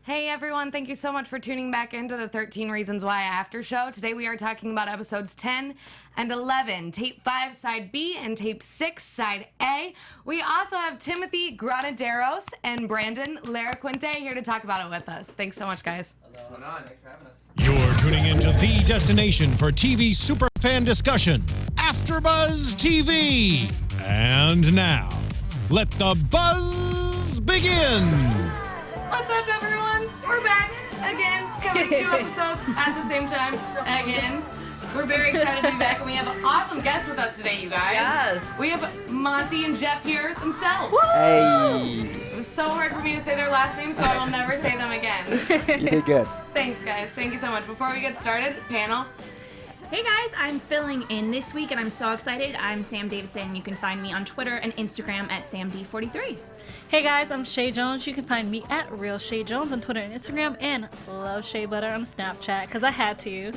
Hey everyone, thank you so much for tuning back into the 13 Reasons Why After Show. Today we are talking about episodes 10 and 11, Tape 5, Side B, and Tape 6, Side A. We also have Timothy Granaderos and Brandon Larracuente here to talk about it with us. Thanks so much, guys. Hello. What's going on? Thanks for having us. You're tuning into the destination for TV superfan discussion, AFTERBUZZ TV. And now, let the buzz begin. What's up, everyone? We're back again, covering 2 episodes at the same time again. We're very excited to be back, and we have an awesome guest with us today, you guys. Yes. We have Monty and Jeff here themselves. Woo! Hey. It's so hard for me to say their last name, so I will never say them again. You did good. Thanks, guys. Thank you so much. Before we get started, panel. Hey guys, I'm filling in this week and I'm so excited. I'm Sam Davidson. You can find me on Twitter and Instagram at SamD43. Hey guys, I'm Chae Jones. You can find me at Real Chae Jones on Twitter and Instagram, and Love Shea Butter on Snapchat, because I had to.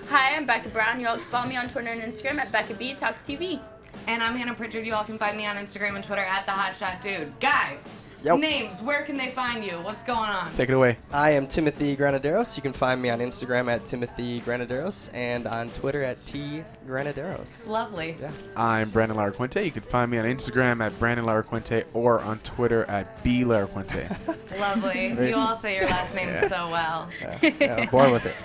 Hi, I'm Becca Brown. You all can follow me on Twitter and Instagram at Becca B Talks TV. And I'm Hannah Prichard. You all can find me on Instagram and Twitter at The Hotshot Dude. Guys, Yep. names, where can they find you? What's going on? Take it away. I am Timothy Granaderos. You can find me on Instagram at Timothy Granaderos and on Twitter at T Granaderos. Lovely. Yeah. I'm Brandon Larracuente. You can find me on Instagram at Brandon Larracuente or on Twitter at B Larracuente. Lovely. You all say your last names so well. Yeah, I'm born with it.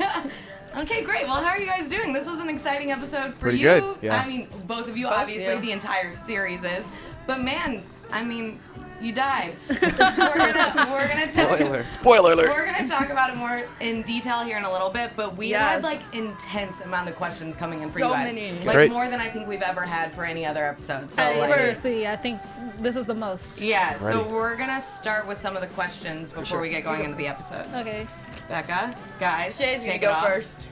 Okay, great. Well, how are you guys doing? This was an exciting episode for Pretty you. good, yeah. I mean, both of you, obviously, the entire series is. But man, I mean, you died. We're gonna Spoiler alert. We're gonna talk about it more in detail here in a little bit, but we Yes. had like intense amount of questions coming in for So you guys. many. Like Great. more than I think we've ever had for any other episode. So Seriously, I think this is the most. yeah, so Ready. we're gonna start with some of the questions before we get going into the episodes. Okay. Becca, guys, Shay's gonna take go it off. first.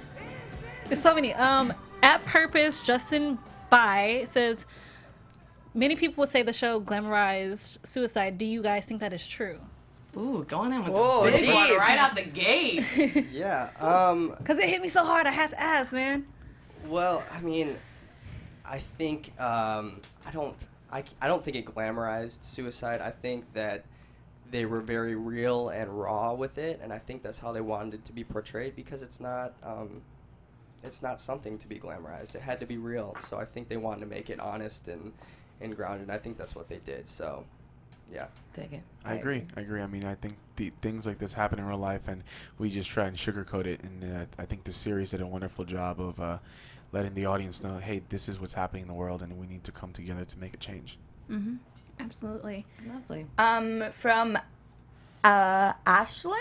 There's so many. At Purpose, Justin Bai says, many people would say the show glamorized suicide. Do you guys think that is true? Ooh, going in with Whoa, the big deep. one right out the gate. Yeah. Because it hit me so hard, I had to ask, man. Well, I mean, I think I don't think it glamorized suicide. I think that they were very real and raw with it, and I think that's how they wanted it to be portrayed, because it's not something to be glamorized. It had to be real. So I think they wanted to make it honest and grounded, and I think that's what they did. So, yeah. Take it. I agree. I mean, I think things like this happen in real life, and we just try and sugarcoat it. And I think the series did a wonderful job of letting the audience know, hey, this is what's happening in the world, and we need to come together to make a change. Mm-hmm. Absolutely. Lovely. From Ashlyn.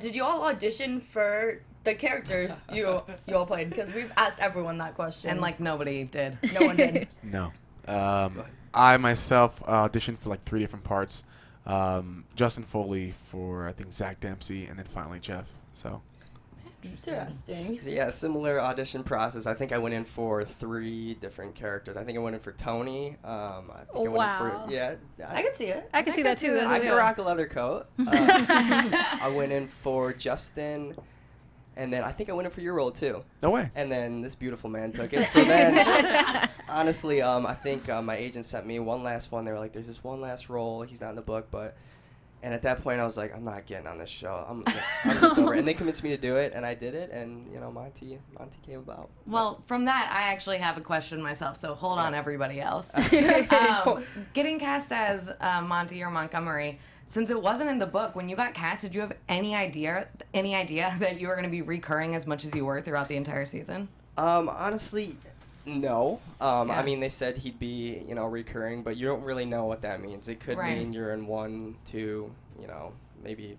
Did you all audition for the characters you all played? Because we've asked everyone that question. And like nobody did. no one did. No. I myself auditioned for like 3 different parts. Justin Foley for, I think, Zach Dempsey, and then finally Jeff. So. Interesting. Yeah, similar audition process. I think I went in for 3 different characters. I think I went in for Tony. I think I went in for, yeah. I could see it. I can see that too. I could rock a leather coat. I went in for Justin, and then I think I went in for your role too. No way. And then this beautiful man took it. So then, honestly, I think my agent sent me one last one. They were like, "There's this one last role. He's not in the book, but." And at that point, I was like, "I'm not getting on this show. I'm just over." And they convinced me to do it, and I did it. And Monty came about. Well, from that, I actually have a question myself, so hold on, everybody else. Getting cast as Monty or Montgomery, since it wasn't in the book, when you got cast, did you have any idea that you were going to be recurring as much as you were throughout the entire season? Honestly, no. Yeah. I mean, they said he'd be, recurring, but you don't really know what that means. It could Right. mean you're in 1, 2, maybe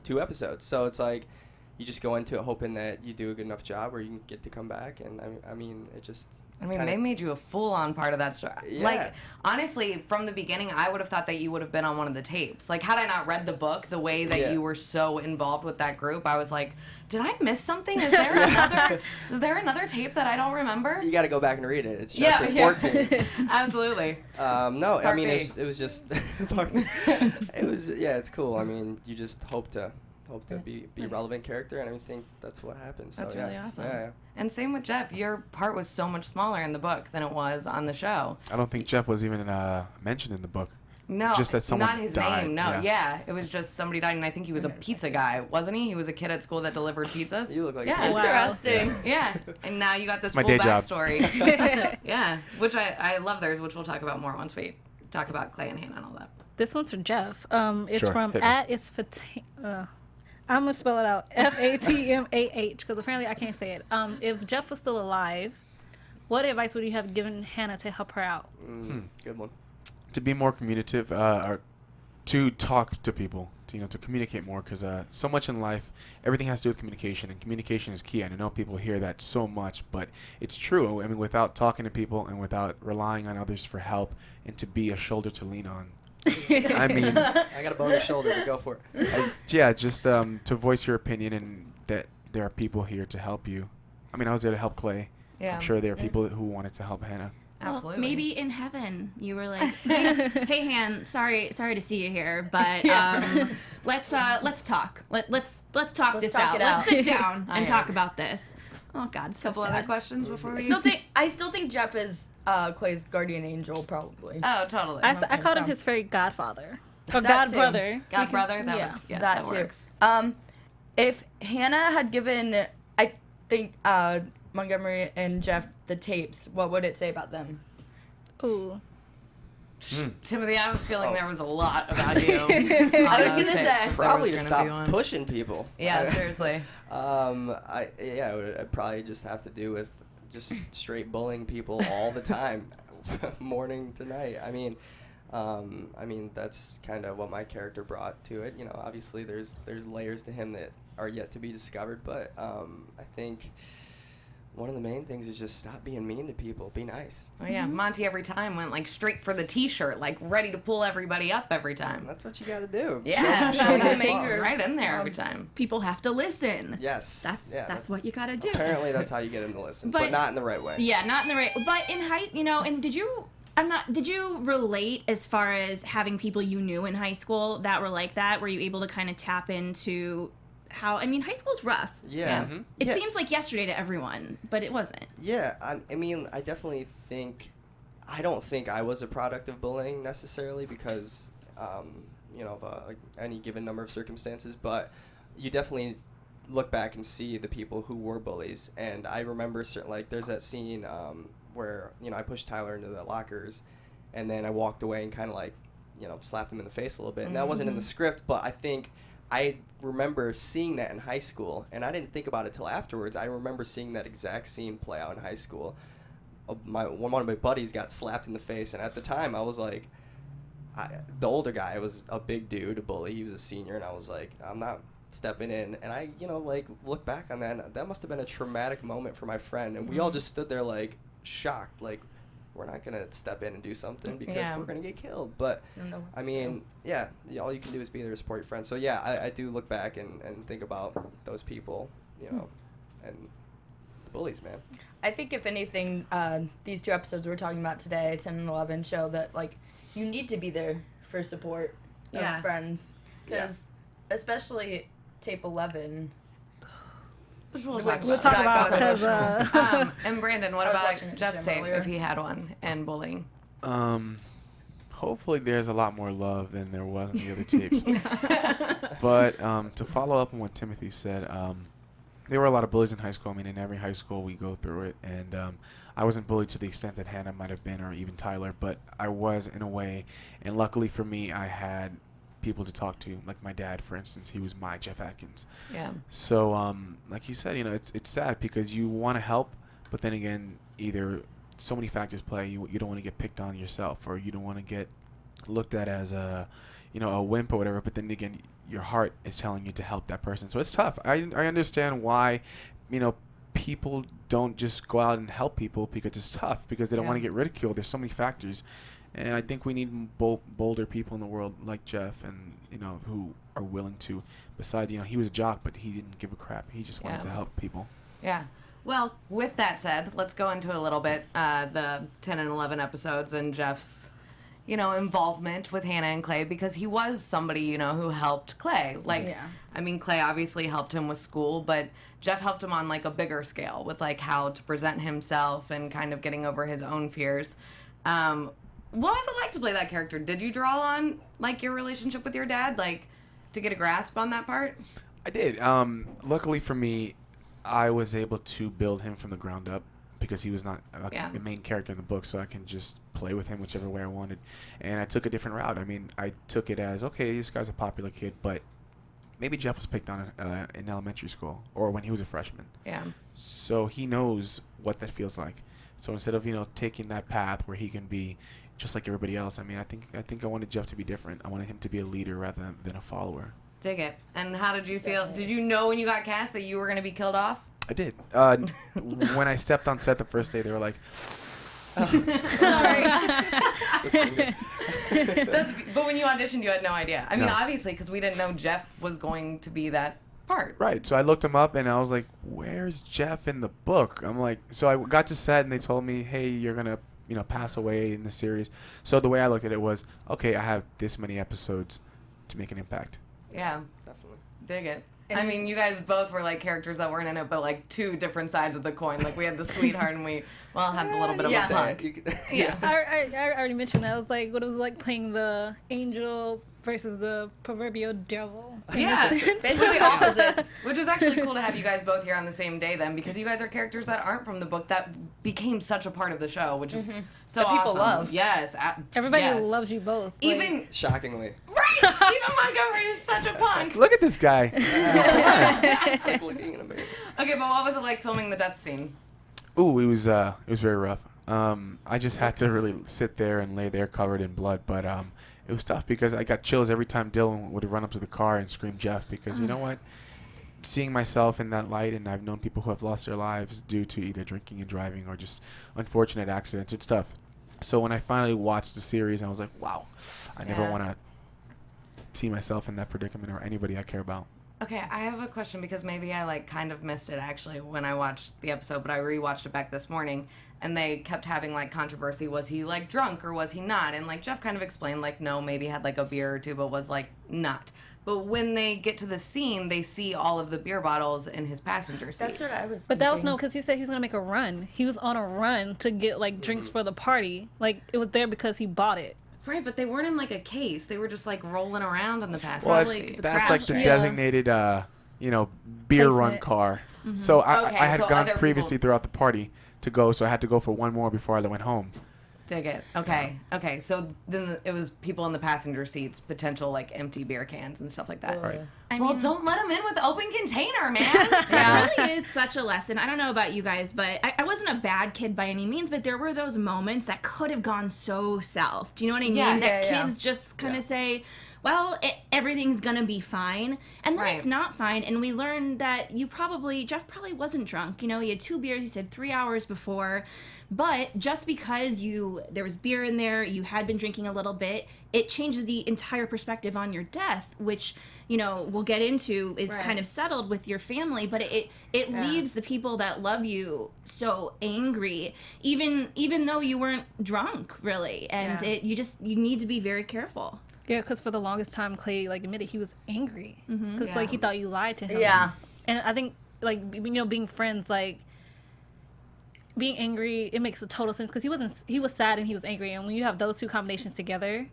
2 episodes. So it's like you just go into it hoping that you do a good enough job where you can get to come back. And I mean, it just. I mean, kinda- they made you a full-on part of that story. Yeah. Like, honestly, from the beginning, I would have thought that you would have been on one of the tapes. Like, had I not read the book, the way that Yeah. you were so involved with that group, I was like, did I miss something? Is there another tape that I don't remember? You got to go back and read it. It's Yeah, chapter 14. Absolutely. No, I Part mean, B. it was just. It's cool. I mean, you just hope to be a relevant character, and I think that's what happens. So, That's yeah. really awesome. Yeah. And same with Jeff. Your part was so much smaller in the book than it was on the show. I don't think Jeff was even mentioned in the book. No, just that someone not his died. name. No, yeah. It was just somebody died, and I think he was a pizza guy, wasn't he? He was a kid at school that delivered pizzas. You look like Yeah. a Wow. Interesting. Yeah, and now you got this my full day job. backstory. Yeah, which I love theirs, which we'll talk about more once we talk about Clay and Hannah and all that. This one's from Jeff. It's Sure, from hit me. I'm gonna spell it out. FATMAH, because apparently I can't say it. If Jeff was still alive, what advice would you have given Hannah to help her out? Good one. To be more communicative, or to talk to people, to communicate more, because so much in life, everything has to do with communication, and communication is key. And I know people hear that so much, but it's true. I mean, without talking to people and without relying on others for help and to be a shoulder to lean on, I mean, I got a bony shoulder, but go for it. just to voice your opinion and that there are people here to help you. I mean, I was there to help Clay. Yeah. I'm sure there are people who wanted to help Hannah. Absolutely. Well, maybe in heaven you were like, hey Han, sorry to see you here, but let's talk. Let's talk this talk out. it Let's out. sit down and Yes. talk about this. Oh God, so couple sad. other questions before we. I still think Jeff is Clay's guardian angel, probably. Oh, totally. I called him his fairy godfather. Or That too. godbrother. God brother. That yeah. would, yeah, that that too. works. If Hannah had given, I think Montgomery and Jeff the tapes, what would it say about them? Ooh. Timothy, I have a feeling there was a lot about you. I was gonna say, Probably to stop pushing people. Yeah, seriously. I'd probably just have to do with just straight bullying people all the time, morning to night. I mean, that's kind of what my character brought to it. Obviously there's layers to him that are yet to be discovered, but I think one of the main things is just stop being mean to people. Be nice. Oh yeah, Monty every time went like straight for the T-shirt, like ready to pull everybody up every time. That's what you got to do. Yeah, Show them them anger. right in there every time. People have to listen. Yes. That's what you gotta do. Apparently that's how you get them to listen, but But- not in the right way. Yeah, not in the right. But in and did you relate as far as having people you knew in high school that were like that? Were you able to kind of tap into how? I mean, high school's rough. Yeah. It Yeah. seems like yesterday to everyone, but it wasn't. Yeah, I mean, I definitely think, I don't think I was a product of bullying necessarily because, of any given number of circumstances, but you definitely look back and see the people who were bullies. And I remember there's that scene where, I pushed Tyler into the lockers and then I walked away and kind of slapped him in the face a little bit. And that wasn't in the script, but I think I remember seeing that in high school, and I didn't think about it till afterwards. I remember seeing that exact scene play out in high school. One of my buddies got slapped in the face, and at the time I was like, the older guy was a big dude, a bully. He was a senior, and I was like, I'm not stepping in. And I, look back on that, and that must have been a traumatic moment for my friend. And we all just stood there shocked, we're not going to step in and do something because we're going to get killed. But, I mean, all you can do is be there to support your friends. So, yeah, I do look back and think about those people, and the bullies, man. I think if anything, these two episodes we're talking about today, 10 and 11, show that, you need to be there for support of friends. Because, especially tape 11... Which we'll We'll talk talk about. because And Brandon, what I was about watching it with Jeff's Jim tape, earlier. if he had one, and bullying? Hopefully there's a lot more love than there was in the other tapes. But to follow up on what Timothy said, there were a lot of bullies in high school. I mean, in every high school we go through it. And I wasn't bullied to the extent that Hannah might have been, or even Tyler, but I was in a way. And luckily for me, I had people to talk to, like my dad, for instance. He was my Jeff Atkins. Yeah. So, like you said, it's sad because you want to help, but then again, either so many factors play. You don't want to get picked on yourself, or you don't want to get looked at as a wimp or whatever. But then again, your heart is telling you to help that person. So it's tough. I understand why, people don't just go out and help people because it's tough, because they don't want to get ridiculed. There's so many factors. And I think we need bolder people in the world like Jeff, and who are willing to. Besides, he was a jock, but he didn't give a crap. He just wanted to help people. Yeah. Well, with that said, let's go into a little bit the 10 and 11 episodes and Jeff's, involvement with Hannah and Clay, because he was somebody, who helped Clay. I mean, Clay obviously helped him with school, but Jeff helped him on a bigger scale with how to present himself and kind of getting over his own fears. What was it like to play that character? Did you draw on like your relationship with your dad, like to get a grasp on that part? I did. Luckily for me, I was able to build him from the ground up because he was not a main character in the book, so I can just play with him whichever way I wanted. And I took a different route. I mean, I took it as, okay, this guy's a popular kid, but maybe Jeff was picked on in elementary school or when he was a freshman. Yeah. So he knows what that feels like. So instead of, taking that path where he can be just like everybody else, I mean, I think I wanted Jeff to be different. I wanted him to be a leader rather than a follower. Dig it. And how did you feel? Did you know when you got cast that you were going to be killed off? I did. When I stepped on set the first day, they were like, Sorry. But when you auditioned, you had no idea. I mean, No. obviously, because we didn't know Jeff was going to be that part. right. So I looked him up and I was like, where's Jeff in the book? I'm like, so I got to set and they told me, hey, you're going to, pass away in the series. So the way I looked at it was, okay, I have this many episodes to make an impact. Yeah. Definitely. Dig it. I mean, you guys both were like characters that weren't in it, but like two different sides of the coin. Like we had the sweetheart and we, had a little bit of a punk. Yeah. I already mentioned that. I was like, what it was like playing the angel versus the proverbial devil. Yeah, Basically basically opposites. Which is actually cool to have you guys both here on the same day then, because you guys are characters that aren't from the book that became such a part of the show, which is so That people awesome. love. Yes. Everybody yes. loves you both. Even, Shockingly. right, even Montgomery is such a punk. Look at this guy. Like looking in a mirror. Okay, but what was it like filming the death scene? Ooh, it was very rough. I just had to really sit there and lay there covered in blood, but it was tough because I got chills every time Dylan would run up to the car and scream Jeff, because you know what? Seeing myself in that light, and I've known people who have lost their lives due to either drinking and driving or just unfortunate accidents, it's tough. So when I finally watched the series, I was like, wow, I never want to see myself in that predicament or anybody I care about. Okay, I have a question because maybe I like kind of missed it actually when I watched the episode, but I rewatched it back this morning, and they kept having like controversy. Was he like drunk or was he not? And like Jeff kind of explained like no, maybe had like a beer or two, but was like not. But when they get to the scene, they see all of the beer bottles in his passenger seat. That's what I was But that was thinking. because he said he was gonna make a run. He was on a run to get like drinks for the party. Like it was there because he bought it. Right, but they weren't in like a case. They were just like rolling around in the passenger Well, seat. that's like the Yeah. designated, beer run Placement. car. So I Okay, had so gone other previously people- throughout the party to go, so I had to go for one more before I went home. Dig it. Okay. Okay. So then it was people in the passenger seats, potential like empty beer cans and stuff like that. Right. Well, don't let them in with open container, man. It really is such a lesson. I don't know about you guys, but I wasn't a bad kid by any means, but there were those moments that could have gone so south. Do you know what I mean? Yeah, that yeah, kids just kind of say, well, everything's going to be fine. And then Right. it's not fine. And we learned that Jeff probably wasn't drunk. He had 2 beers, he said 3 hours before. But just because there was beer in there, you had been drinking a little bit, it changes the entire perspective on your death, which, we'll get into is Right. kind of settled with your family, but it leaves the people that love you so angry, even though you weren't drunk, really. And Yeah. you need to be very careful. Yeah, because for the longest time, Clay admitted he was angry because Yeah. he thought you lied to him. Yeah. And I think being friends, being angry, it makes a total sense because he was sad and he was angry, and when you have those two combinations together,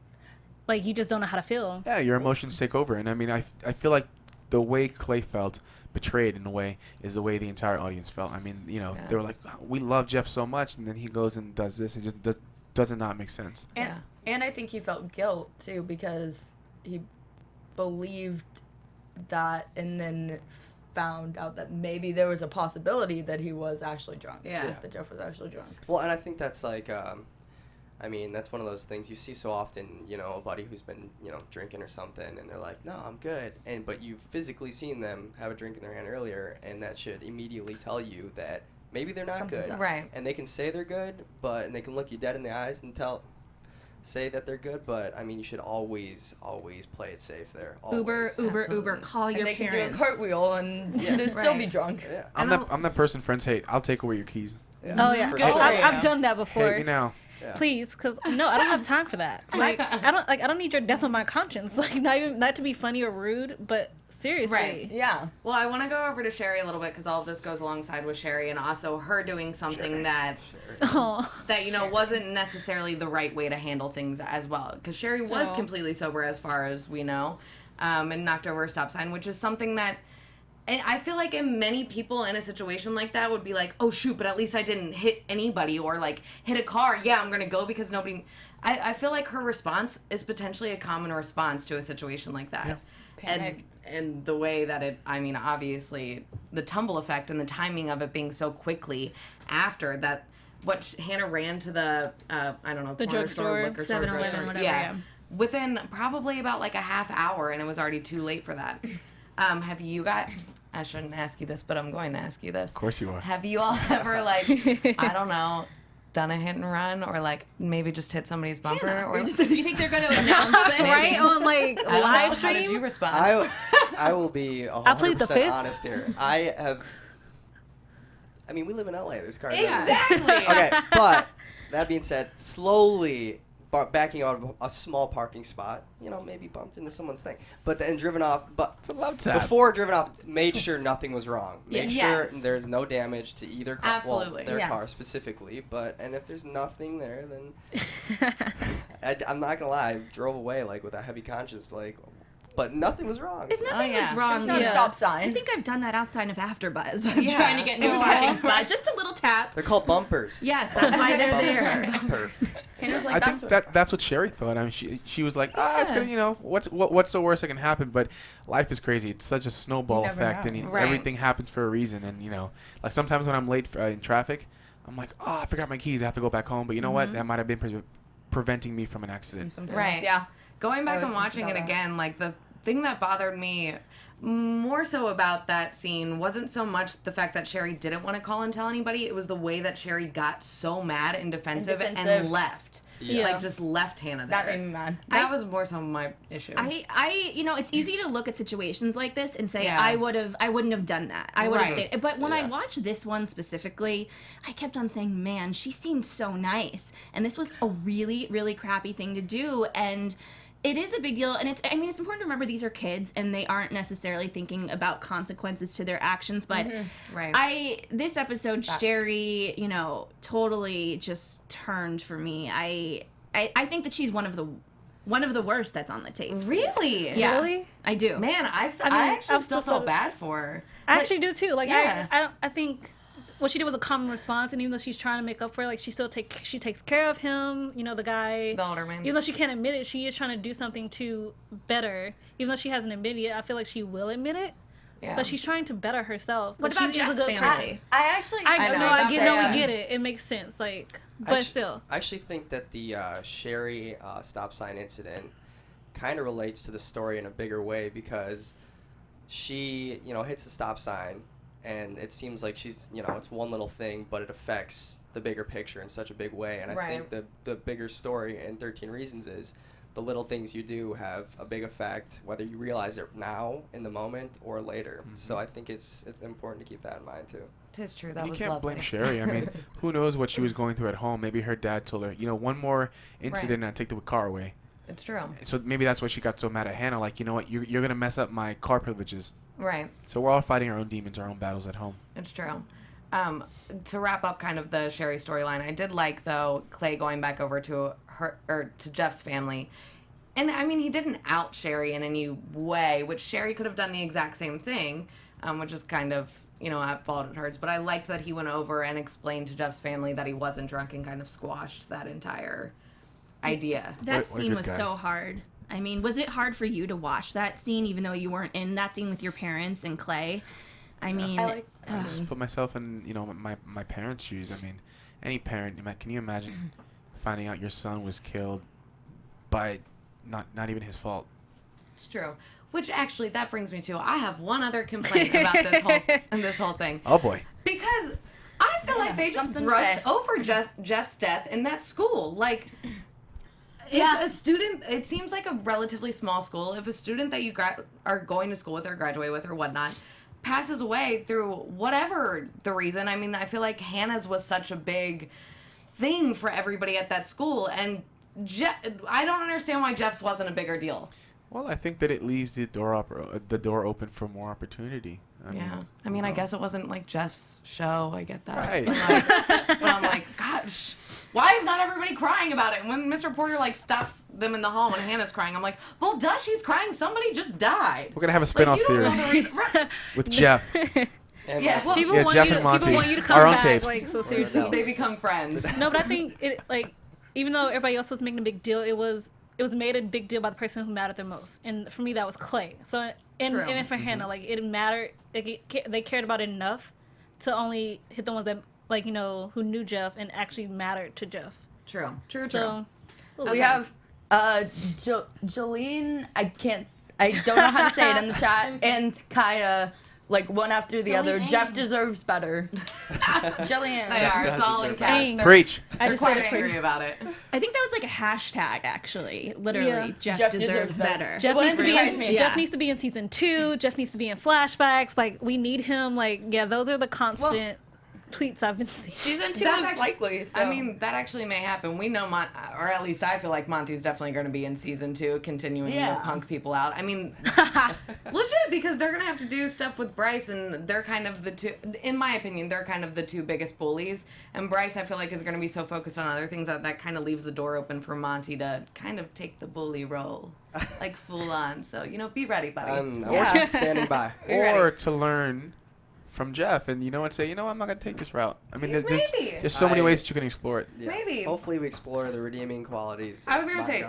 you just don't know how to feel. Yeah, your emotions take over, and I mean, I feel like the way Clay felt betrayed in a way is the way the entire audience felt. I mean, they were like, we love Jeff so much, and then he goes and does this. It just does not make sense. And I think he felt guilt too because he believed that and then found out that maybe there was a possibility that he was actually drunk. Yeah. That Jeff was actually drunk. Well, and I think that's like, that's one of those things you see so often, a buddy who's been, drinking or something, and they're like, no, I'm good. But you've physically seen them have a drink in their hand earlier, and that should immediately tell you that maybe they're not Something's good. up. Right. And they can say they're good, and they can look you dead in the eyes and say that they're good, but you should always play it safe there. Always. Uber, Absolutely. call your And they can do a parents. cartwheel and still Right. be drunk. Yeah. I'm that person friends hate. I'll take away your keys. Oh yeah, For sure. I've done that before. Hate me now. Yeah. Please, because no, I don't have time for that. I don't need your death on my conscience. Not to be funny or rude, but Seriously. Right. Yeah. Well, I want to go over to Sheri a little bit because all of this goes alongside with Sheri and also her doing something that Oh. that wasn't necessarily the right way to handle things as well. Because Sheri was Oh. completely sober as far as we know, and knocked over a stop sign, which is something that I feel like many people in a situation like that would be like, oh shoot, but at least I didn't hit anybody or like hit a car. Yeah, I'm gonna go because nobody. I feel like her response is potentially a common response to a situation like that. Yeah. Panic. And the way that it, I mean, obviously, the tumble effect and the timing of it being so quickly after that, Hannah ran to the, I don't know, The corner drugstore, liquor store, 7-Eleven, drugstore. whatever, Yeah. yeah. Within probably about like a half hour, and it was already too late for that. Have you got, I shouldn't ask you this, but I'm going to ask you this. Of course you are. Have you all ever, like, I don't know, done a hit and run or like maybe just hit somebody's bumper? Or You think they're going to announce this? Right on like I don't know. live How did you stream. respond? I will be I plead the 100% fifth. honest here. I mean, we live in LA. There's cars everywhere. Exactly. Okay, but that being said, slowly backing out of a small parking spot, maybe bumped into someone's thing, but then driven off. But It's a love tap. before driven off, made sure nothing was wrong. Made Yes. sure there's no damage to either car. Absolutely, Well, their yeah. car specifically. And if there's nothing there, then I'm not gonna lie. I drove away like with a heavy conscience, but nothing was wrong. If nothing yeah. was wrong, It's not Yeah. a stop sign. I think I've done that outside of AFTERBUZZ. Yeah. Trying to get into a parking spot. Just a little tap. They're called bumpers. Yes, that's why they're there. Bumper. Hannah's I like, think that's what Sheri thought. I mean, she was like, it's gonna, what's the worst that can happen? But life is crazy. It's such a snowball You never effect, know. and Right. everything happens for a reason. And like sometimes when I'm late in traffic, I'm like, I forgot my keys. I have to go back home. But you know what? That might have been preventing me from an accident. Sometimes, Right. Yeah. Going back always and watching think it about that. again, like the thing that bothered me more so about that scene wasn't so much the fact that Sheri didn't want to call and tell anybody. It was the way that Sheri got so mad and defensive. And left. Yeah. Like just left Hannah there. That made me mad. That was more so my issue. It's easy to look at situations like this and say, Yeah. I wouldn't have done that. I would have Right. stayed. But when I Yeah. watched this one specifically, I kept on saying, man, she seemed so nice. And this was a really, really crappy thing to do. And it is a big deal. And it's important to remember these are kids and they aren't necessarily thinking about consequences to their actions. But Right. this episode, Sheri, totally just turned for me. I think that she's one of the worst that's on the tapes. Really? Yeah, Really? I do. Man, I I mean, actually I'm still still- felt bad for her. I actually do too. Like Yeah. I think what she did was a common response, and even though she's trying to make up for it, like she takes care of him. The guy, The older man. Even though she can't admit it, she is trying to do something to better. Even though she hasn't admitted it, I feel like she will admit it. Yeah. But she's trying to better herself. What But about she is a Jeff's good family? person. I actually. I know, know, I that's get, it. no, Yeah. we get it. It makes sense. Like, but I still, actually think that the Sheri stop sign incident kind of relates to the story in a bigger way because she, hits the stop sign and it seems like she's, it's one little thing, but it affects the bigger picture in such a big way. And I think the bigger story in 13 Reasons is the little things you do have a big effect, whether you realize it now in the moment or later. Mm-hmm. So I think it's important to keep that in mind too. Tis true. That You was can't lovely. blame Sheri. I mean, who knows what she was going through at home? Maybe her dad told her, one more incident and I take the car away. It's true. So maybe that's why she got so mad at Hannah. Like, you know what? You're going to mess up my car privileges. Right. So we're all fighting our own demons, our own battles at home. It's true. To wrap up kind of the Sheri storyline, I did like, though, Clay going back over to her or to Jeff's family. And, I mean, he didn't out Sheri in any way, which Sheri could have done the exact same thing, which is kind of, at fault of hers. But I liked that he went over and explained to Jeff's family that he wasn't drunk and kind of squashed that entire idea. That What a scene good was guy. so hard. I mean, was it hard for you to watch that scene, even though you weren't in that scene with your parents and Clay? I mean, I like. I just put myself in, my parents' shoes. I mean, any parent, can you imagine finding out your son was killed by not even his fault? It's true. Which, actually, that brings me to, I have one other complaint about this whole thing. Oh, boy. Because I feel like they just something to brushed say. over Jeff's death in that school. Like, if a student, it seems like a relatively small school, if a student that you are going to school with or graduate with or whatnot passes away through whatever the reason, I mean, I feel like Hannah's was such a big thing for everybody at that school, and I don't understand why Jeff's wasn't a bigger deal. Well, I think that it leaves the door open for more opportunity. I mean, I guess it wasn't like Jeff's show. I get that. Right. But I'm like, gosh, why is not everybody crying about it? And when Mr. Porter like stops them in the hall when Hannah's crying, I'm like, well, duh, she's crying. Somebody just died. We're gonna have a spin-off series with Jeff. Yeah, well, People want Jeff you and to, Monty. people want you to come Our own back. tapes. Like, so seriously. they become friends. No, but I think it like even though everybody else was making a big deal, it was made a big deal by the person who mattered the most, and for me that was Clay. So and for Hannah, like it mattered. Like, they cared about it enough to only hit the ones that like who knew Jeff and actually mattered to Jeff. True. So We have Jolene. I don't know how to say it in the chat. And Kaya, like one after the other. Jeff deserves better. Jillian. They are. It's all in caps. Preach. They're quite angry about it. I think that was like a hashtag, actually. Literally, Yeah. Jeff deserves better. Jeff needs to be in, Yeah. Jeff needs to be in season 2. Jeff needs to be in flashbacks. Like we need him. Like those are the constant tweets I've been seeing. Season 2 That's looks likely. So. I mean, that actually may happen. We know, or at least I feel like Monty's definitely going to be in season 2, continuing to punk people out. I mean, legit, because they're going to have to do stuff with Bryce, and they're kind of the two, in my opinion, they're kind of the two biggest bullies. And Bryce, I feel like, is going to be so focused on other things that kind of leaves the door open for Monty to kind of take the bully role, like full on. So, be ready, buddy. I'm standing by. Or to learn from Jeff and say, I'm not gonna take this route. I mean, there's so many ways that you can explore it. Yeah. Maybe. Hopefully we explore the redeeming qualities. I was gonna say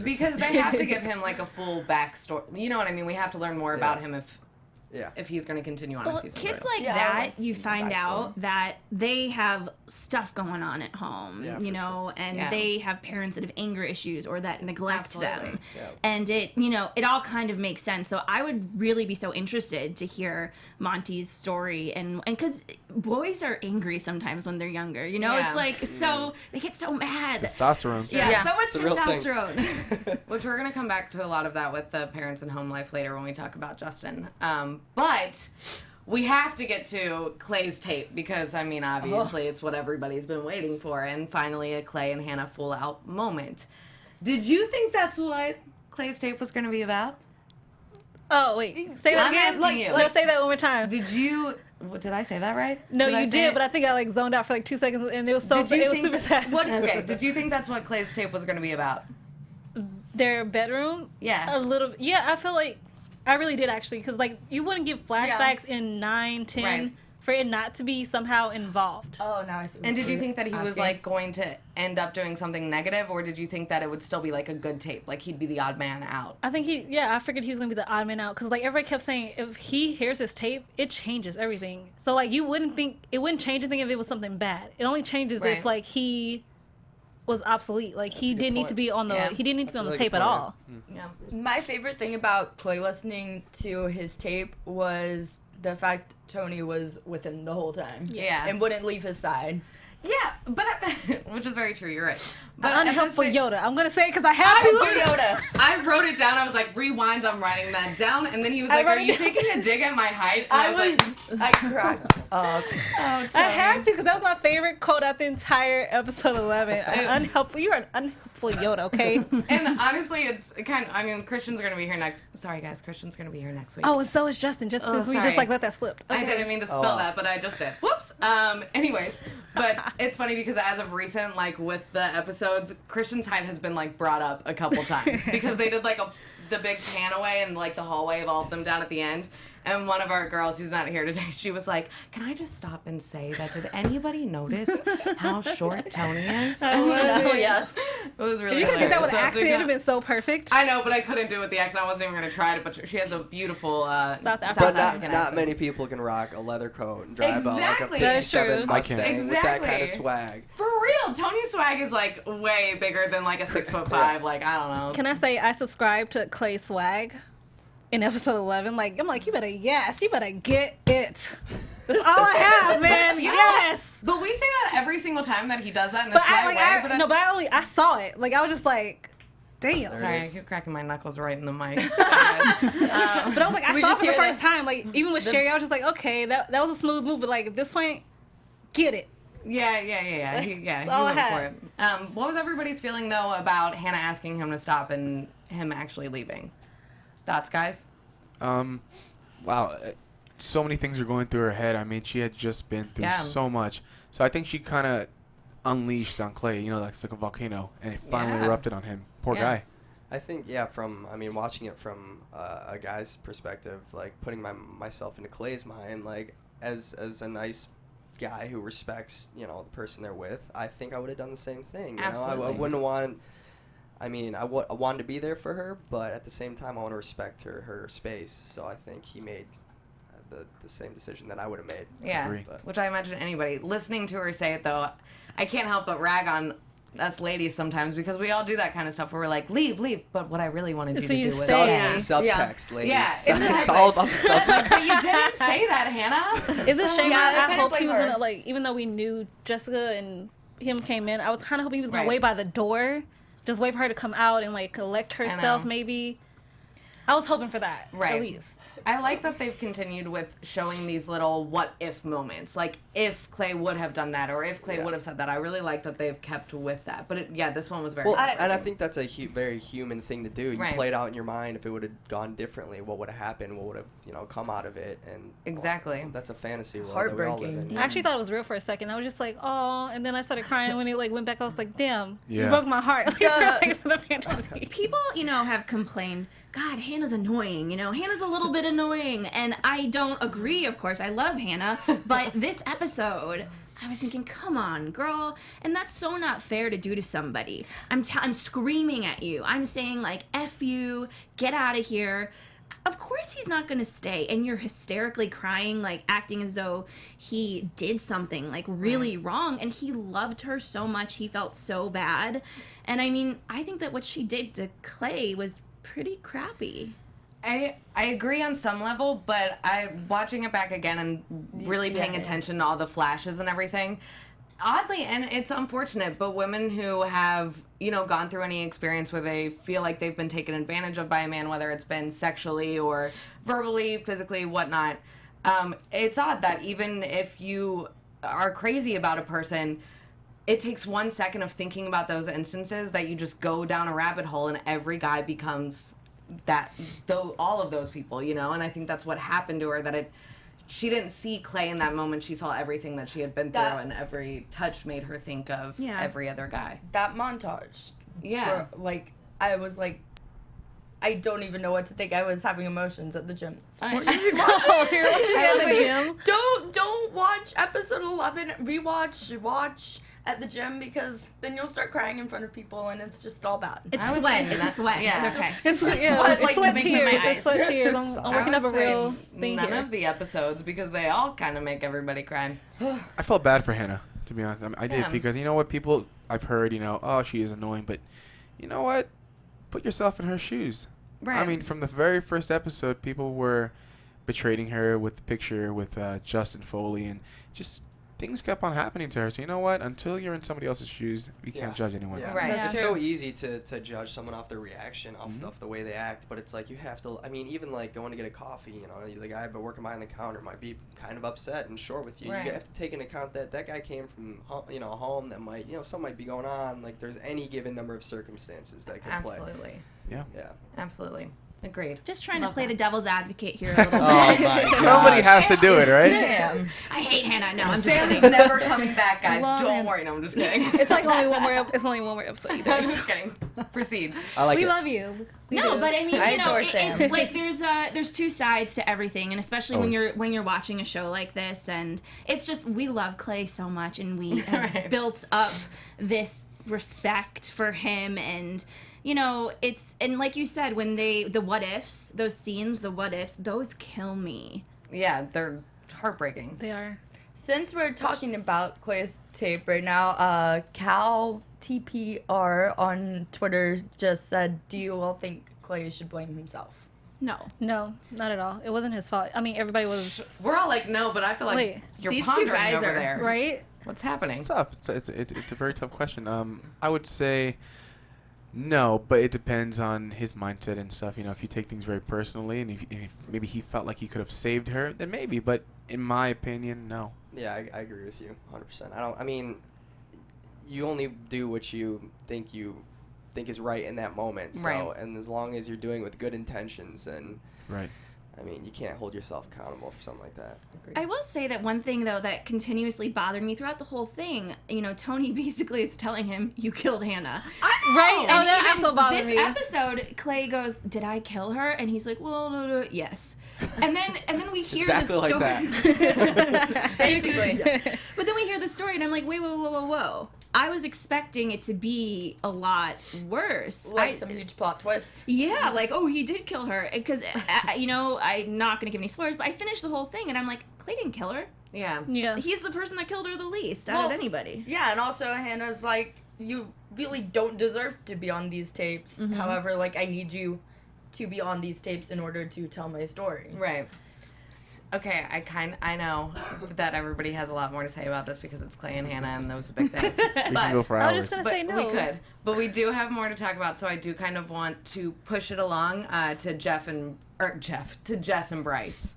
because they have to give him like a full backstory. You know what I mean? We have to learn more about him if he's going to continue on in season 3. Kids like that, you find out that they have stuff going on at home, and they have parents that have anger issues or that neglect them. Yeah. And it all kind of makes sense. So I would really be so interested to hear Monty's story, and because boys are angry sometimes when they're younger, it's like, so they get so mad. Testosterone. So much testosterone. Which we're going to come back to a lot of that with the parents and home life later when we talk about Justin. But we have to get to Clay's tape because, I mean, obviously it's what everybody's been waiting for. And finally a Clay and Hannah full out moment. Did you think that's what Clay's tape was going to be about? Oh, wait. Say that again? Let's say that one more time. Did I say that right? No, you did, but I think I zoned out for 2 seconds and it was super sad. Okay, did you think that's what Clay's tape was going to be about? Their bedroom? Yeah. A little. Yeah, I feel like I really did actually, because you wouldn't give flashbacks in 9, 10 for it not to be somehow involved. Oh, now I see. And did you think that he was going to end up doing something negative, or did you think that it would still be like a good tape, like he'd be the odd man out? I think I figured he was gonna be the odd man out, because everybody kept saying if he hears this tape, it changes everything. So you wouldn't think it wouldn't change anything if it was something bad. It only changes if he was obsolete. He didn't need to be on the he didn't need to be on the tape at all. Yeah. My favorite thing about Clay listening to his tape was the fact Tony was with him the whole time. Yeah. And wouldn't leave his side. Yeah, but which is very true. You're right. But Unhelpful Yoda. I'm gonna say it because I have to. Yoda. I wrote it down. I was like, rewind. I'm writing that down. And then he was like, "Are you taking a dig at my height?" And I cracked up. I had to because that was my favorite quote out the entire episode 11. Unhelpful. You are an unhelpful Yoda, okay? And honestly, it's kind of. I mean, Christian's gonna be here next. Sorry, guys. Christian's gonna be here next week. Oh, and so is Justin. Just since we just let that slip. Okay. I didn't mean to spill that, but I just did. Whoops. Anyways, but it's funny because as of recent, with the episodes, Christian's height has been brought up a couple times because they did the big pan away and the hallway of all of them down at the end. And one of our girls who's not here today, she was like, "Can I just stop and say that? Did anybody notice how short Tony is?" Oh yes, it was really. You could have did that with an accent. It would have been so perfect. I know, but I couldn't do it with the accent. I wasn't even going to try it. But she has a beautiful South African accent. Not many people can rock a leather coat and drive a 57 Mustang with that kind of swag. For real, Tony's swag is way bigger than a 6'5". I don't know. Can I say I subscribe to Clay's swag? In episode 11, I'm like, you better get it. That's all I have, man. Yes. But we say that every single time that he does that in a sly way. I saw it. I was just like, damn. Sorry, I keep cracking my knuckles right in the mic. But I was like, I saw it for the first time. Even with Sheri, I was just like, okay, that was a smooth move. But at this point, get it. Yeah. He went for it. What was everybody's feeling though about Hannah asking him to stop and him actually leaving? Thoughts, guys? Wow, so many things are going through her head. I mean, she had just been through so much. So I think she kind of unleashed on Clay, you know, like it's like a volcano, and it finally erupted on him. Poor guy. I think, watching it from a guy's perspective, like putting myself into Clay's mind, like as a nice guy who respects, you know, the person they're with, I think I would have done the same thing. You know, I wouldn't want. I mean, I wanted to be there for her, but at the same time, I want to respect her space. So I think he made the same decision that I would have made. Yeah, which I imagine anybody listening to her say it, though, I can't help but rag on us ladies sometimes because we all do that kind of stuff where we're like, leave. But what I really wanted you to do was subtext, ladies. Yeah, it's all about the subtext. But you didn't say that, Hannah. It's a shame. I hoped he was gonna, like, even though we knew Jessica and him came in, I was kind of hoping he was gonna wait by the door. Just wait for her to come out and, like, collect her stuff, maybe. I was hoping for that, at least. I like that they've continued with showing these little what-if moments. Like, if Clay would have done that, or if Clay would have said that. I really like that they've kept with that. But, this one was very well, and I think that's a very human thing to do. You play it out in your mind. If it would have gone differently, what would have happened? What would have, you know, come out of it? And exactly. That's a fantasy world Heartbreaking. that we all live in. I actually thought it was real for a second. I was just like, oh, and then I started crying when he, like, went back. I was like, damn, you broke my heart. For the fantasy. People, you know, have complained, God, Hannah's annoying. You know, Hannah's a little bit annoying. And I don't agree, of course. I love Hannah. But this episode, I was thinking, come on, girl. And that's so not fair to do to somebody. I'm screaming at you. I'm saying, like, F you, get out of here. Of course he's not going to stay. And you're hysterically crying, like, acting as though he did something, like, really wrong. And he loved her so much. He felt so bad. And, I mean, I think that what she did to Clay was pretty crappy. I agree on some level, but watching it back again and really paying attention to all the flashes and everything, oddly, and it's unfortunate, but women who have, you know, gone through any experience where they feel like they've been taken advantage of by a man, whether it's been sexually or verbally, physically, whatnot, it's odd that even if you are crazy about a person, it takes 1 second of thinking about those instances that you just go down a rabbit hole and every guy becomes all of those people, you know. And I think that's what happened to her, that she didn't see Clay in that moment. She saw everything that she had been through, and every touch made her think of every other guy. That montage, where, like, I was like, I don't even know what to think. I was having emotions at the gym. You're watching at the gym. Don't watch episode 11. Watch at the gym, because then you'll start crying in front of people and it's just all bad. It's sweat. It's sweat. Yeah. It's okay. It's sweat tears. It's sweat tears. I'm working up a real thing none here. of the episodes, because they all kind of make everybody cry. I felt bad for Hannah, to be honest. I did, because you know what, people, I've heard, you know, oh, she is annoying, but you know what? Put yourself in her shoes. Right. I mean, from the very first episode, people were betraying her with the picture with Justin Foley, and just things kept on happening to her. So you know what? Until you're in somebody else's shoes, we can't judge anyone. Yeah. Right. It's so easy to judge someone off their reaction, off the way they act. But it's like you have to. I mean, even like going to get a coffee. You know, the guy working behind the counter might be kind of upset and short with you. Right. You have to take into account that guy came from a home that might, you know, something might be going on. Like there's any given number of circumstances that could play. Absolutely. Yeah. Yeah. Absolutely. Agreed. Just trying Love to play that. the devil's advocate here a little bit. Oh my god. Somebody has to do it, right? Damn. I hate Hannah. No, I'm just Sam's kidding. never coming back, guys. Love Don't him. worry. No, I'm just kidding. It's like only one more. It's only one more episode. You I'm guys. just kidding. Proceed. I like We it. love you. We No, do. but I mean, I you know, adore it's Sam. like there's two sides to everything, and especially when you're watching a show like this, and it's just, we love Clay so much, and we have Right. built up this respect for him, and you know, and like you said, when the what ifs, those scenes, those kill me. Yeah, they're heartbreaking. They are. Since we're talking about Clay's tape right now, Cal TPR on Twitter just said, "Do you all think Clay should blame himself?" No. No, not at all. It wasn't his fault. I mean, everybody was We're all like, no, but I feel like Wait, you're these two pondering guys over are- there. right. What's happening? It's tough. It's a very tough question. I would say no, but it depends on his mindset and stuff. You know, if you take things very personally, and if maybe he felt like he could have saved her, then maybe. But in my opinion, no. Yeah, I agree with you 100%. I mean, you only do what you think you think is right in that moment. So, Right. and as long as you're doing it with good intentions, and Right. I mean, you can't hold yourself accountable for something like that. I will say that one thing, though, that continuously bothered me throughout the whole thing, you know, Tony basically is telling him, you killed Hannah. Right? Oh, that also bothered me. This episode, Clay goes, did I kill her? And he's like, well, no, yes. And then we hear Exactly the like story. that. Basically. But then we hear the story, and I'm like, wait, whoa. I was expecting it to be a lot worse. Like some huge plot twist. Yeah, like, oh, he did kill her. Because, you know, I'm not going to give any spoilers, but I finished the whole thing, and I'm like, Clay didn't kill her. Yeah. Yeah. He's the person that killed her the least out of anybody. Yeah, and also Hannah's like, you really don't deserve to be on these tapes. Mm-hmm. However, like, I need you to be on these tapes in order to tell my story. Right. Okay, I know that everybody has a lot more to say about this because it's Clay and Hannah, and that was a big thing. We can go for I was hours. just gonna But say no. we could. But we do have more to talk about, so I do kind of want to push it along to Jess and Bryce.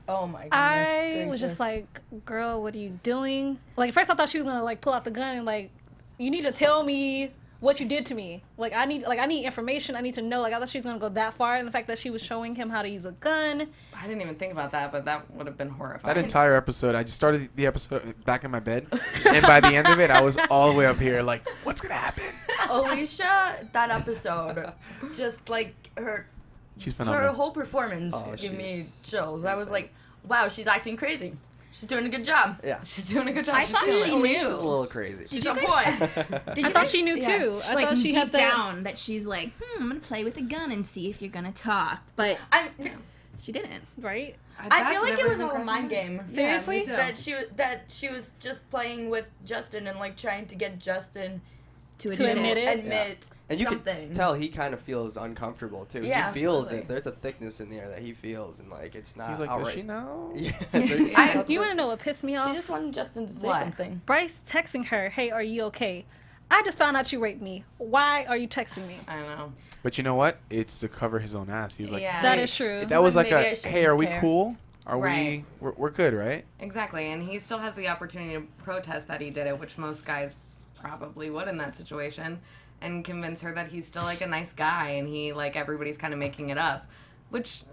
Oh my goodness. I was gracious. just like, girl, what are you doing? Like, at first I thought she was gonna like pull out the gun and like, you need to tell me what you did to me. Like, I need information. I need to know. Like, I thought she was gonna go that far, and the fact that she was showing him how to use a gun. I didn't even think about that, but that would have been horrifying. That entire episode, I just started the episode back in my bed, and by the end of it, I was all the way up here, like, what's gonna happen? Alicia, that episode, just like She's her phenomenal. whole performance Oh, gave me she's chills. I was insane. like, wow, she's acting crazy. She's doing a good job. Yeah. She's doing a good job. I She's thought killing she it. knew. Alicia's a little crazy. She's you a guys- boy. Did I you thought she knew yeah. too. She's I like thought she deep had down that she's like, I'm gonna play with a gun and see if you're gonna talk. But she didn't. right. I feel like never it was even all a crossed mind my game. mind. Seriously? Yeah, me too. That she was just playing with Justin and like trying to get Justin To To admit it. admit And you something. can tell he kind of feels uncomfortable too. Yeah, He feels absolutely. it. There's a thickness in there that he feels, and like it's not He's like, outright. does she know? Yeah. there's I- something- You want to know what pissed me She off? just wanted Justin to say What? something. Bryce texting her, "Hey, are you okay? I just found out you raped me. Why are you texting me?" I know. But you know what? It's to cover his own ass. He was like, Yeah. That hey, is true. That was like Maybe I a, shouldn't hey, are we care." cool? Are Right. we're good, right? Exactly, and he still has the opportunity to protest that he did it, which most guys probably would in that situation, and convince her that he's still like a nice guy, and he like everybody's kind of making it up, which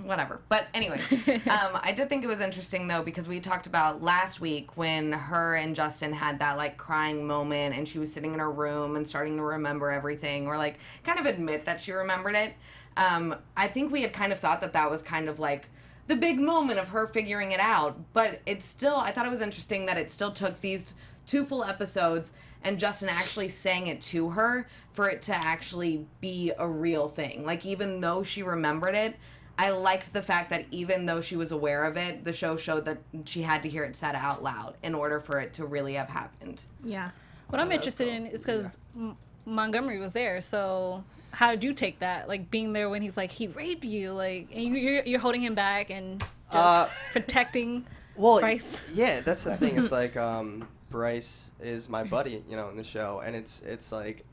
whatever. But anyway, I did think it was interesting though because we talked about last week when her and Justin had that like crying moment, and she was sitting in her room and starting to remember everything, or like kind of admit that she remembered it. I think we had kind of thought that was kind of like the big moment of her figuring it out, but it's still, I thought it was interesting that it still took these 2 full episodes and Justin actually saying it to her for it to actually be a real thing. Like, even though she remembered it, I liked the fact that even though she was aware of it, the show showed that she had to hear it said out loud in order for it to really have happened. Yeah. What I'm interested in is because Montgomery was there, so how did you take that? Like, being there when he's like, he raped you, like, and you're holding him back and just protecting Well, Bryce. yeah, that's the thing. It's like Bryce is my buddy, you know, in the show, and it's like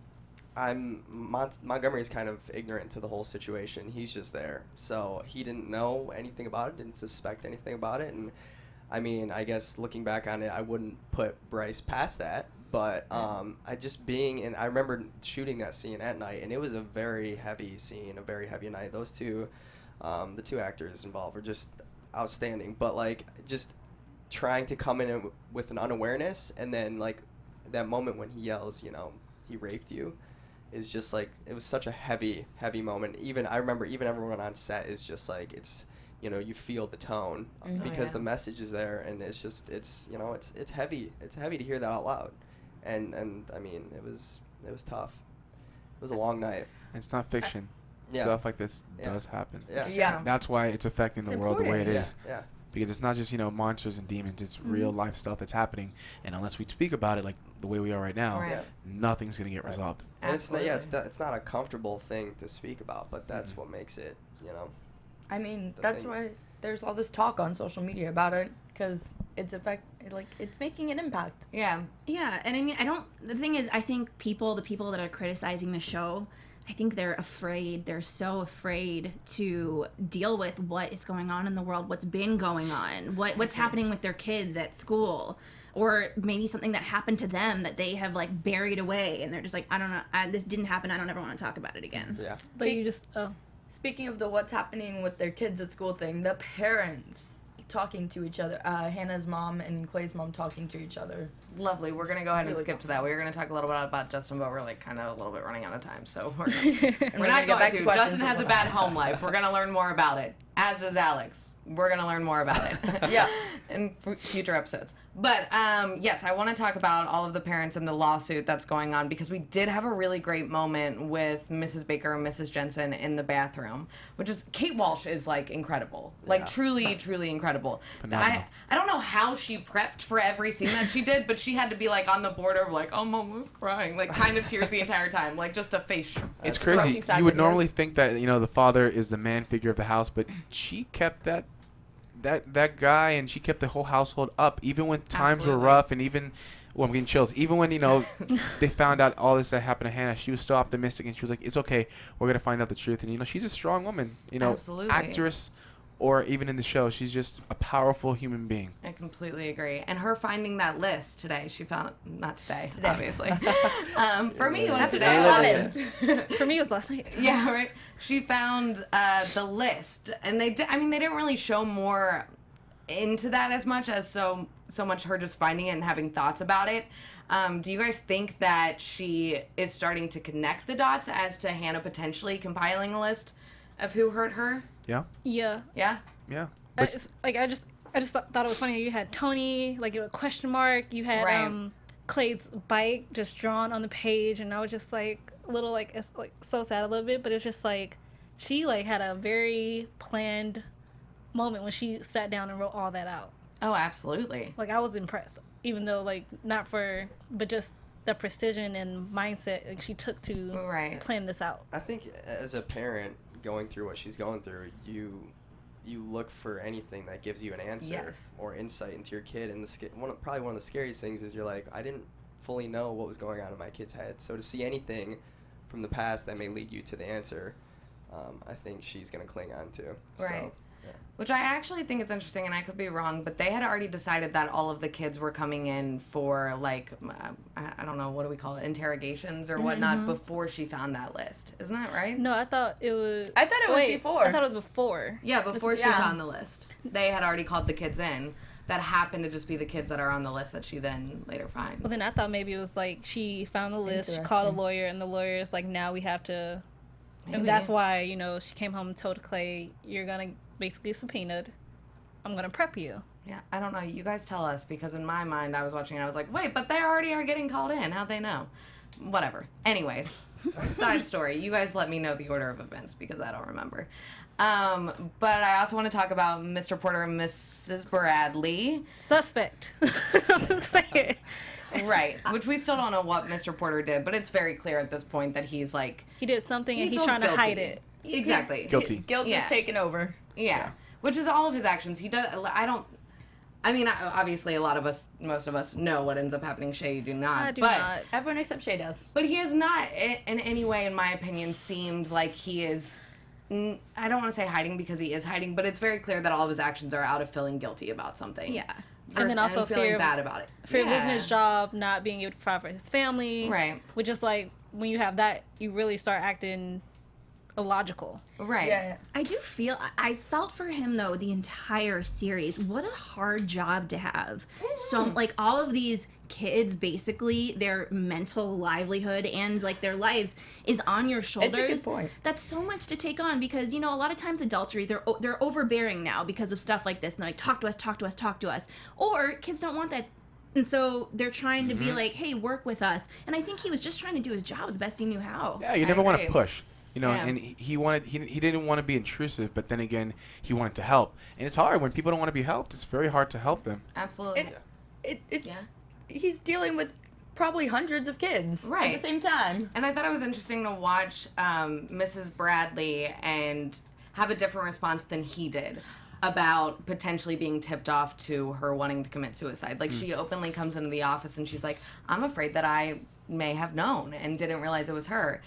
Montgomery's kind of ignorant to the whole situation. He's just there, so he didn't know anything about it, didn't suspect anything about it, and I mean, I guess looking back on it, I wouldn't put Bryce past that. But I just being in, I remember shooting that scene at night, and it was a very heavy scene, a very heavy night. Those two, the 2 actors involved were just outstanding. But like, just trying to come in with an unawareness, and then like that moment when he yells, you know, he raped you, is just like, it was such a heavy moment. Even I remember, even everyone on set is just like, it's, you know, you feel the tone because the message is there, and it's just, it's, you know, it's heavy. It's heavy to hear that out loud. And I mean, it was tough. It was a long night. It's not fiction. Yeah. Stuff like this Yeah. does happen. Yeah. Yeah. That's why it's affecting the world the way it important. is. Yeah. Because it's not just, you know, monsters and demons. It's real life stuff that's happening. And unless we speak about it like the way we are right now, Right. Yeah. nothing's going to get resolved. And it's not, Absolutely. it's not a comfortable thing to speak about, but that's what makes it, you know. I mean, The that's thing. why there's all this talk on social media about it, because it's making an impact. Yeah. Yeah, and I mean, the thing is, I think the people that are criticizing the show, I think they're afraid. They're so afraid to deal with what is going on in the world, what's been going on, what's happening with their kids at school. or maybe something that happened to them that they have like buried away, and they're just like, I don't know, this didn't happen. I don't ever want to talk about it again. Yeah. But you just Speaking of the what's happening with their kids at school thing, the parents talking to each other, Hannah's mom and Clay's mom talking to each other. Lovely. We're gonna go ahead and Really skip cool. to that. We were gonna talk a little bit about Justin, but we're like kind of a little bit running out of time, so we're We're not gonna get going back to. to questions Justin has a of bad home life. We're gonna learn more about it. As does Alex. We're gonna learn more about it. Yeah. In future episodes. But yes, I want to talk about all of the parents and the lawsuit that's going on, because we did have a really great moment with Mrs. Baker and Mrs. Jensen in the bathroom, which is Kate Walsh is like incredible, like truly, truly incredible. Phenomenal. I don't know how she prepped for every scene that she did, but she had to be like on the border of like, I'm almost crying, like kind of tears the entire time, like just a face. It's Scrunchy crazy. side You would videos. normally think that the father is the man figure of the house, but she kept that guy, and she kept the whole household up, even when times Absolutely. were rough, and even I'm getting chills. Even when they found out all this that happened to Hannah, she was still optimistic, and she was like, "It's okay. We're gonna find out the truth." And she's a strong woman. Absolutely. Actress, or even in the show, she's just a powerful human being. I completely agree. And her finding that list today, she found not today, obviously. For me, it was today. for me it was last night. Yeah, right. She found the list, and they didn't really show more into that as much as so much her just finding it and having thoughts about it. Do you guys think that she is starting to connect the dots as to Hannah potentially compiling a list of who hurt her? Yeah. Yeah. Yeah. Yeah. I just thought it was funny. You had Tony, like a question mark. You had Right. Clay's bike just drawn on the page, and I was just like a little it's like so sad a little bit, but it's just like she like had a very planned moment when she sat down and wrote all that out. Oh, absolutely. Like I was impressed, even though like but just the precision and mindset like she took to Right. plan this out. I think as a parent going through what she's going through, you look for anything that gives you an answer Yes. or insight into your kid. And probably one of the scariest things is you're like, I didn't fully know what was going on in my kid's head. So to see anything from the past that may lead you to the answer, I think she's going to cling on to. Right. So, yeah. Which I actually think it's interesting, and I could be wrong, but they had already decided that all of the kids were coming in for, like, I don't know, what do we call it, interrogations or whatnot, before she found that list. Isn't that right? No, I thought it was. I thought it was before. I thought it was before. Yeah, before she yeah. found the list. They had already called the kids in. That happened to just be the kids that are on the list that she then later finds. Well, then I thought maybe it was like she found the list, she called a lawyer, and the lawyer is like, now we have to. Maybe. And that's why, she came home and told Clay, you're going to basically subpoenaed. I'm going to prep you. Yeah, I don't know. You guys tell us, because in my mind, I was watching and I was like, wait, but they already are getting called in. How'd they know? Whatever. Anyways, side story. You guys let me know the order of events, because I don't remember. But I also want to talk about Mr. Porter and Mrs. Bradley. Suspect. Say it. Right. Which we still don't know what Mr. Porter did, but it's very clear at this point that he's like... He did something and he he's feels trying to hide guilty. it. Exactly. Guilty. Guilt Yeah. is taken over. Yeah. Which is all of his actions. He does... obviously a lot of us, most of us know what ends up happening. Shay, you do not. I do but, not. Everyone except Shay does. But he has not, in any way, in my opinion, seemed like he is... I don't want to say hiding, because he is hiding, but it's very clear that all of his actions are out of feeling guilty about something. Yeah. And then also feeling fear of- bad about it. For Yeah. losing his job, not being able to provide for his family. Right. Which is like, when you have that, you really start acting illogical. Right. Yeah. I do feel I felt for him though the entire series. What a hard job to have. So like all of these kids, basically their mental livelihood and like their lives is on your shoulders. It's a good point. That's so much to take on, because a lot of times adultery, they're overbearing now because of stuff like this. And they're like, talk to us. Or kids don't want that. And so they're trying to be like, hey, work with us. And I think he was just trying to do his job the best he knew how. Yeah, you never want to agree. push. Yeah. And he didn't want to be intrusive, but then again, he wanted to help. And it's hard when people don't want to be helped. It's very hard to help them. Absolutely. It's Yeah. he's dealing with probably hundreds of kids Right. at the same time. And I thought it was interesting to watch Mrs. Bradley and have a different response than he did about potentially being tipped off to her wanting to commit suicide. Like, she openly comes into the office and she's like, I'm afraid that I may have known and didn't realize it was her.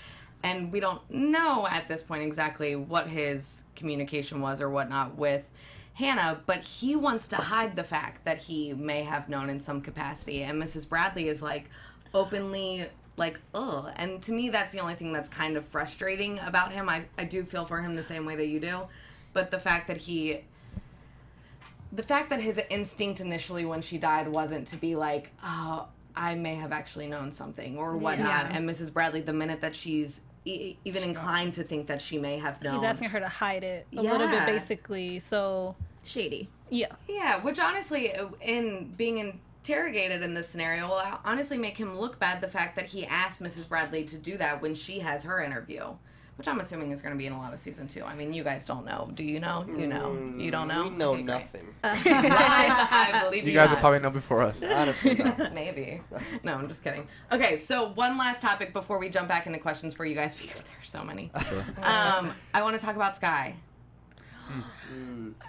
And we don't know at this point exactly what his communication was or whatnot with Hannah, but he wants to hide the fact that he may have known in some capacity. And Mrs. Bradley is like openly like, ugh. And to me, that's the only thing that's kind of frustrating about him. I do feel for him the same way that you do. But the fact that his instinct initially when she died wasn't to be like, oh, I may have actually known something or whatnot. And Mrs. Bradley, the minute that she's even inclined to think that she may have known. He's asking her to hide it a little bit, basically. So shady. Yeah. Yeah, which honestly, in being interrogated in this scenario, will honestly make him look bad, the fact that he asked Mrs. Bradley to do that when she has her interview. Which I'm assuming is going to be in a lot of season 2. I mean, you guys don't know. Do you know? You know. You don't know? We know Okay, great. nothing. I believe You guys will not. probably know before us. Honestly, no. Maybe. No, I'm just kidding. Okay, so one last topic before we jump back into questions for you guys, because there are so many. Sure. I want to talk about Sky.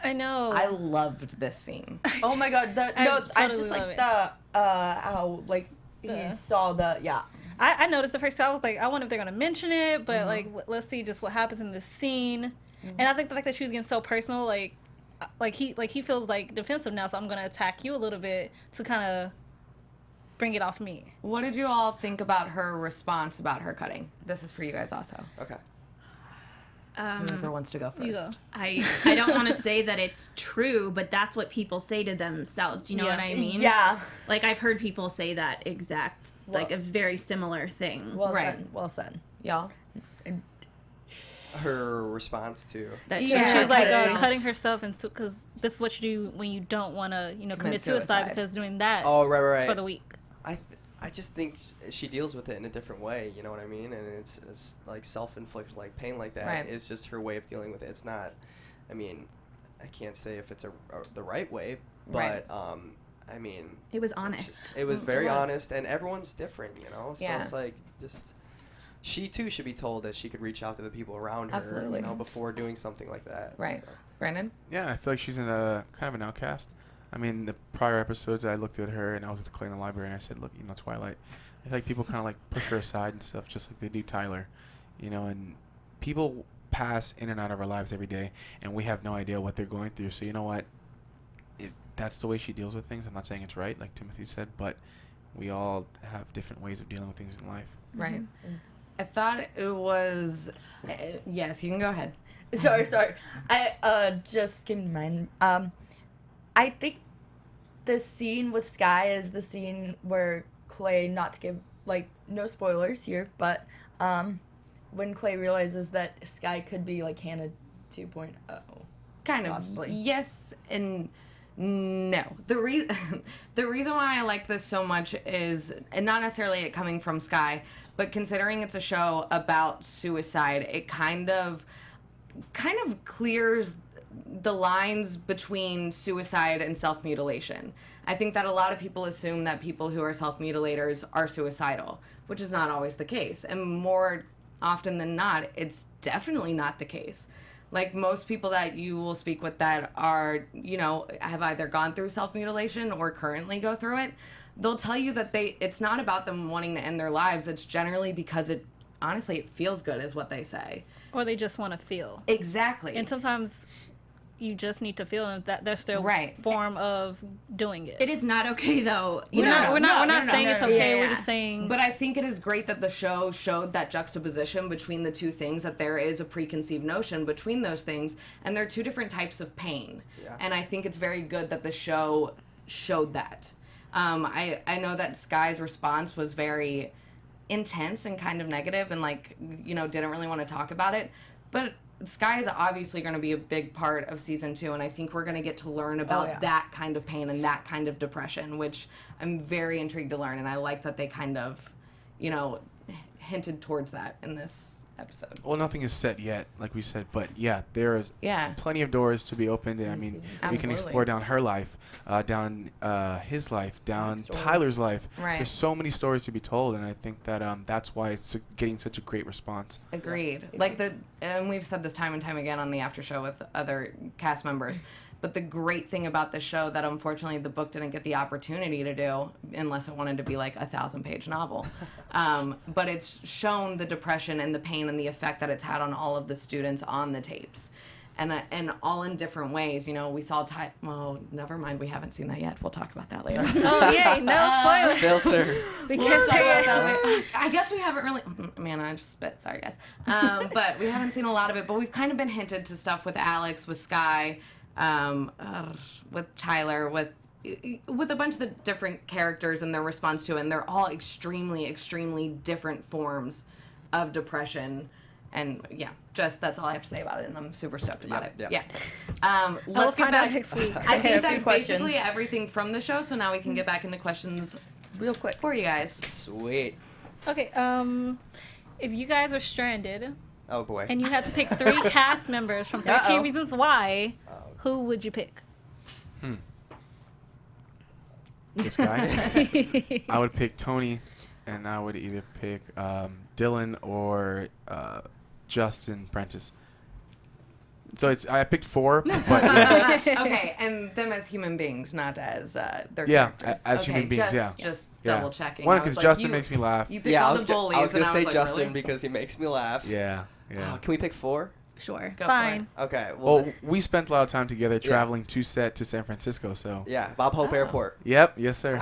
I know. I loved this scene. Oh my god, I I totally just love like it. how like he saw the I noticed the first time. I was like, I wonder if they're gonna mention it, but like, let's see just what happens in this scene. And I think the fact that she was getting so personal, like he feels like defensive now, so I'm gonna attack you a little bit to kind of bring it off me. What did you all think about her response about her cutting? This is for you guys also. Okay. Whoever wants to go first. You go. I don't want to say that it's true, but that's what people say to themselves. You know what I mean? Yeah. Like, I've heard people say that exact, like, a very similar thing. Well Right. said. Well said. Y'all. Her response to That Yeah. She was like herself. cutting herself, and because this is what you do when you don't want to, commit suicide, because doing that oh right is for the weak. I just think she deals with it in a different way, you know what I mean? And it's like self-inflicted, like pain like that. Right. It's just her way of dealing with it. It's not, I mean, I can't say if it's the right way, but Right. I mean, It was honest. it was very It was. honest, and everyone's different, you know. So Yeah. it's like just she too should be told that she could reach out to the people around her, Absolutely. you know, before doing something like that. Right. So. Brandon? Yeah, I feel like she's in a kind of an outcast. I mean, the prior episodes, I looked at her and I was with Clay in the library and I said, look, Twilight, I feel like people kind of like push her aside and stuff, just like they do Tyler, and people pass in and out of our lives every day and we have no idea what they're going through. So you know what? That's the way she deals with things. I'm not saying it's right, like Timothy said, but we all have different ways of dealing with things in life. Right. I thought it was... yes, you can go ahead. Sorry. I just came to mind. I think the scene with Sky is the scene where Clay, not to give like no spoilers here, but when Clay realizes that Sky could be like Hannah 2.0. Kind of. Possibly. Yes and no. The reason why I like this so much is, and not necessarily it coming from Sky, but considering it's a show about suicide, it kind of clears the lines between suicide and self-mutilation. I think that a lot of people assume that people who are self-mutilators are suicidal, which is not always the case. And more often than not, it's definitely not the case. Like, most people that you will speak with that are, have either gone through self-mutilation or currently go through it, they'll tell you that it's not about them wanting to end their lives. It's generally because it feels good, is what they say. Or they just want to feel. Exactly. And sometimes you just need to feel, and that's their Right. form of doing it. It is not okay, though. We're not saying it's okay. Yeah. We're just saying. But I think it is great that the show showed that juxtaposition between the two things, that there is a preconceived notion between those things, and they're two different types of pain. Yeah. And I think it's very good that the show showed that. I know that Sky's response was very intense and kind of negative and, didn't really want to talk about it. But Sky is obviously going to be a big part of season 2, and I think we're going to get to learn about that kind of pain and that kind of depression, which I'm very intrigued to learn, and I like that they kind of, hinted towards that in this episode. Well, nothing is set yet, like we said, but yeah, there is Yeah. plenty of doors to be opened, and I mean, we can Absolutely. explore down her life, down his life, down Stories. Tyler's life. Right. There's so many stories to be told, and I think that that's why it's getting such a great response. Agreed. And we've said this time and time again on the after show with other cast members, but the great thing about the show that unfortunately the book didn't get the opportunity to do, unless it wanted to be like a 1,000-page novel, but it's shown the depression and the pain and the effect that it's had on all of the students on the tapes. and all in different ways. You know, we saw well, never mind, we haven't seen that yet. We'll talk about that later. Oh yay, no spoilers. Filter. We can't say it. I guess we haven't really. Man, I just spit. Sorry, guys. But we haven't seen a lot of it. But we've kind of been hinted to stuff with Alex, with Sky, with Tyler, with a bunch of the different characters and their response to it. And they're all extremely, extremely different forms of depression. And yeah, just that's all I have to say about it, and I'm super stoked about it. Yep. Yeah. Let's get back next week. I think that's basically everything from the show. So now we can get back into questions real quick for you guys. Sweet. Okay. If you guys are stranded, oh boy, and you had to pick 3 cast members from 13 Reasons Why, who would you pick? This guy. I would pick Tony, and I would either pick Dylan or Justin Prentice. So I picked 4, but yeah. Okay, and them as human beings, not as their characters. As human beings, just double checking. One, because Justin makes me laugh. You picked all the bullies, I was gonna say like, Justin really? because he makes me laugh. Yeah. Can we pick 4? Sure. Go Fine. Okay. Well, we spent a lot of time together traveling to set to San Francisco, so. Yeah, Bob Hope Airport. Yep. Yes, sir.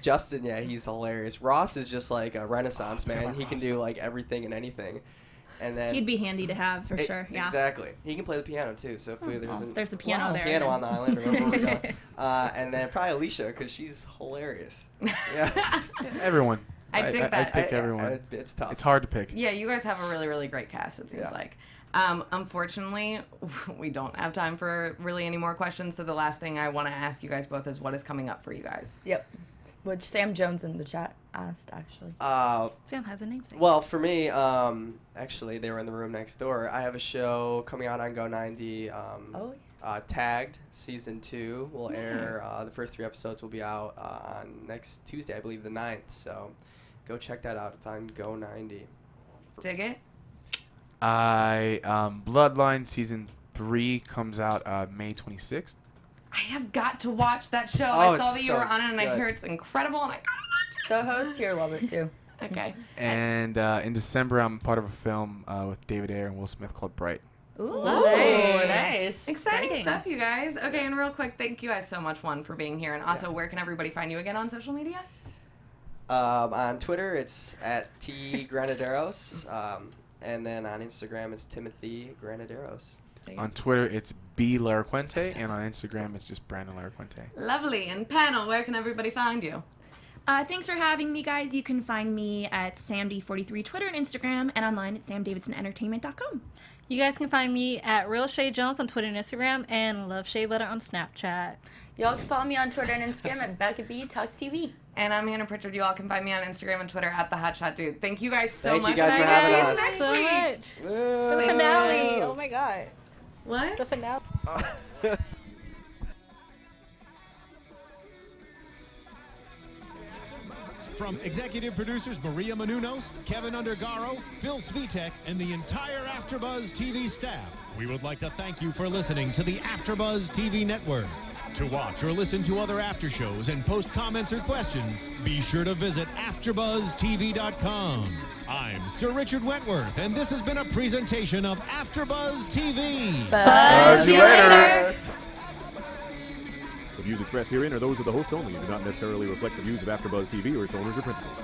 Justin, yeah, he's hilarious. Ross is just like a renaissance man. He can do like everything and anything. And then He'd be handy to have for sure. Yeah. Exactly. He can play the piano too. So if There's a piano there. piano on the island or wherever we're going. And then probably Alicia because she's hilarious. Yeah. Everyone. I dig that. I pick everyone. It's tough. It's hard to pick. Yeah, you guys have a really, really great cast, it seems like. Unfortunately, we don't have time for really any more questions, so the last thing I want to ask you guys both is what is coming up for you guys? Yep. Which Sam Jones in the chat asked, actually. Sam has a namesake. Well, for me, actually, they were in the room next door. I have a show coming out on Go 90. Tagged Season 2 will air. The first 3 episodes will be out on next Tuesday, I believe, the 9th. So go check that out. It's on Go 90. Dig it? Bloodline Season 3 comes out May 26th. I have got to watch that show. Oh, I saw that you were on it, and good. I hear it's incredible, and I gotta watch The hosts here love it, too. it. Okay. And in December, I'm part of a film with David Ayer and Will Smith called Bright. Ooh, Nice. Exciting stuff, you guys. Okay, and real quick, thank you guys so much, for being here. And also, where can everybody find you again on social media? On Twitter, it's at T Granaderos. And then on Instagram, it's Timothy Granaderos. On Twitter, it's B Larracuente, and on Instagram, it's just Brandon Larracuente. Lovely. And Panel, where can everybody find you? Thanks for having me, guys. You can find me at SamD43 Twitter and Instagram, and online at samdavidsonentertainment.com. You guys can find me at Real Chae Jones on Twitter and Instagram, and Love Shea Butter on Snapchat. Y'all can follow me on Twitter and Instagram at Becca B Talks TV. And I'm Hannah Prichard. You all can find me on Instagram and Twitter at The Hotshot Dude. Thank you guys so much. Thank you guys for having us. Next So week. much. Woo. For the finale. Oh my god. What? The finale. From executive producers Maria Menounos, Kevin Undergaro, Phil Svitek, and the entire AfterBuzz TV staff, we would like to thank you for listening to the AfterBuzz TV network. To watch or listen to other after shows and post comments or questions, be sure to visit AfterBuzzTV.com. I'm Sir Richard Wentworth, and this has been a presentation of AfterBuzz TV. Buzz you later. The views expressed herein are those of the hosts only and do not necessarily reflect the views of AfterBuzz TV or its owners or principals.